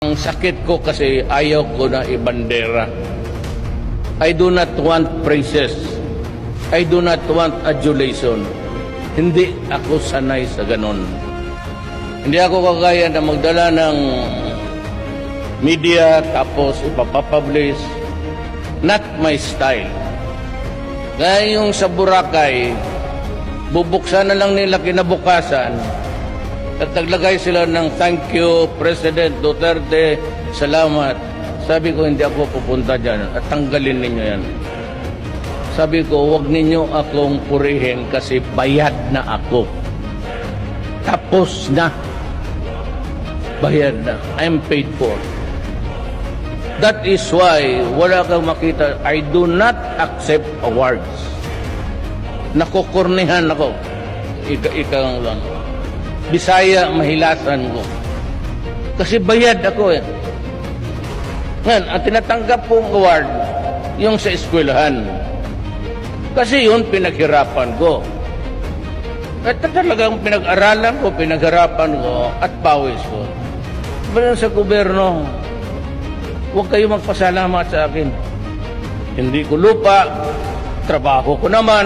Ang sakit ko kasi ayaw ko na ibandera. I do not want praises. I do not want adulation. Hindi ako sanay sa ganon. Hindi ako kagaya na magdala ng media tapos ipapapublish. Not my style. Kaya yung sa Boracay, bubuksan na lang nila kinabukasan at naglagay sila ng thank you, President Duterte, salamat. Sabi ko, hindi ako pupunta dyan at tanggalin ninyo yan. Sabi ko, huwag ninyo akong purihin kasi bayad na ako. Tapos na. Bayad na. I'm paid for. That is why wala kang makita. I do not accept awards. Nakukurnihan ako. Ika lang. Bisaya, mahilasan ko. Kasi bayad ako eh. Ngayon, ang tinatanggap kong award, yung sa eskwelahan. Kasi yun, pinaghirapan ko. At talagang pinag-aralan ko, pinaghirapan ko, at pawis ko. Pero sa gobyerno, huwag kayo magpasalamat sa akin. Hindi ko lupa, trabaho ko naman.